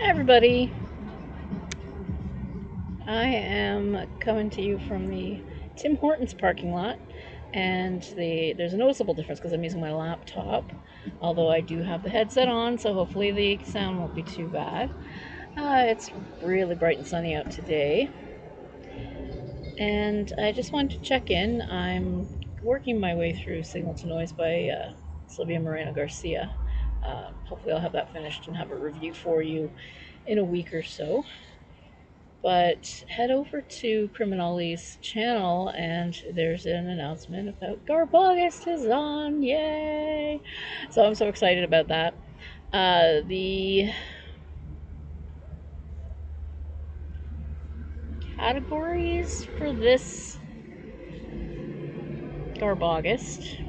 Hi everybody, I am coming to you from the Tim Hortons parking lot, and there's a noticeable difference because I'm using my laptop, although I do have the headset on, so hopefully the sound won't be too bad. It's really bright and sunny out today, and I just wanted to check in. I'm working my way through Signal to Noise by Sylvia Moreno Garcia. Hopefully I'll have that finished and have a review for you in a week or so. But head over to Criminoli's channel and there's an announcement about Garbaugust is on. Yay! So I'm so excited about that. The categories for this Garbaugust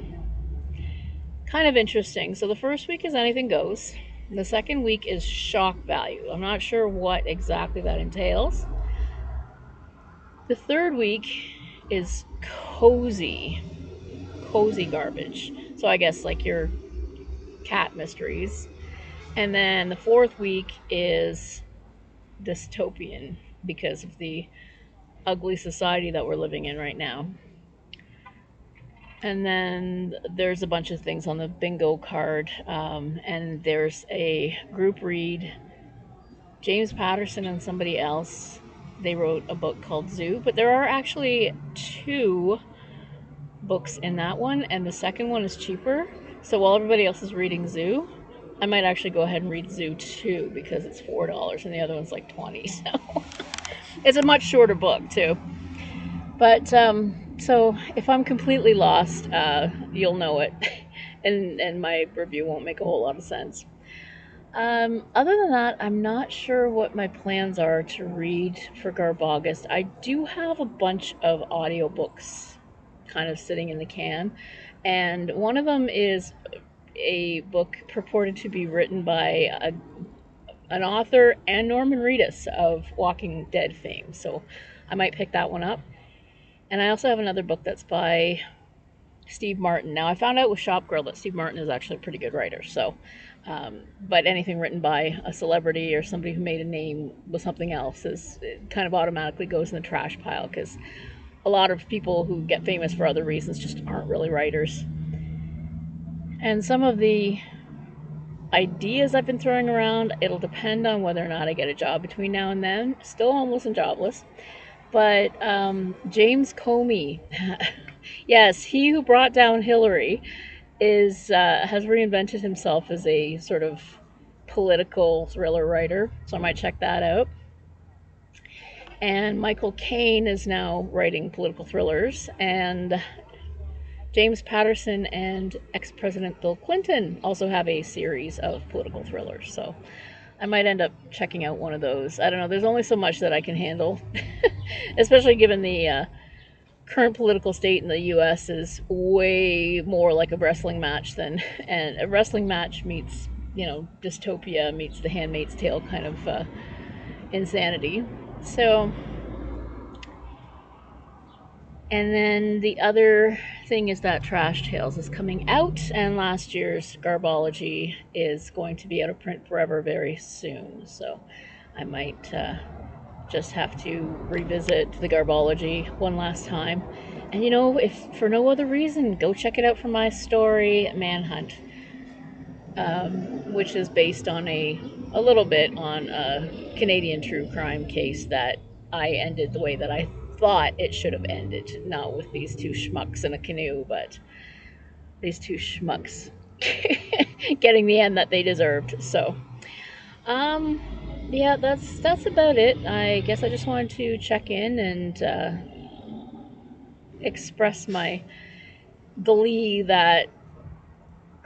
kind of interesting. So the first week is anything goes. The second week is shock value. I'm not sure what exactly that entails. The third week is cozy garbage. So I guess like your cat mysteries. And then the fourth week is dystopian because of the ugly society that we're living in right now. And then there's a bunch of things on the bingo card. And there's a group read. James Patterson and somebody else, they wrote a book called Zoo, but there are actually two books in that one, and the second one is cheaper. So while everybody else is reading Zoo, I might actually go ahead and read Zoo 2 because it's $4 and the other one's like 20. So it's a much shorter book too. But so if I'm completely lost, you'll know it, and my review won't make a whole lot of sense. Other than that, I'm not sure what my plans are to read for Garbaugust. I do have a bunch of audiobooks kind of sitting in the can, and one of them is a book purported to be written by an author and Norman Reedus of Walking Dead fame. So I might pick that one up. And I also have another book that's by Steve Martin. Now I found out with Shop Girl that Steve Martin is actually a pretty good writer. So, but anything written by a celebrity or somebody who made a name with something else is it kind of automatically goes in the trash pile because a lot of people who get famous for other reasons just aren't really writers. And some of the ideas I've been throwing around, it'll depend on whether or not I get a job between now and then. Still homeless and jobless. But James Comey, yes, he who brought down Hillary, is has reinvented himself as a sort of political thriller writer. So I might check that out. And Michael Caine is now writing political thrillers, and James Patterson and ex-President Bill Clinton also have a series of political thrillers. So I might end up checking out one of those. I don't know. There's only so much that I can handle, especially given the current political state in the U.S. is way more like a wrestling match than, and a wrestling match meets, dystopia meets The Handmaid's Tale kind of insanity. So, and then the other thing is that Trash Tales is coming out, and last year's Garbology is going to be out of print forever very soon. So I might just have to revisit the Garbology one last time. And if for no other reason, go check it out for my story, Manhunt, which is based on a little bit on a Canadian true crime case that I ended the way that I thought it should have ended. Not with these two schmucks in a canoe, but these two schmucks getting the end that they deserved. So, um, yeah, that's about it. I guess I just wanted to check in and express my glee that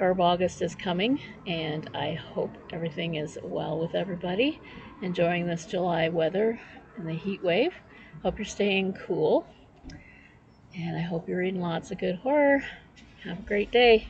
Garbaugust is coming, and I hope everything is well with everybody. Enjoying this July weather and the heat wave. Hope you're staying cool, and I hope you're reading lots of good horror. Have a great day.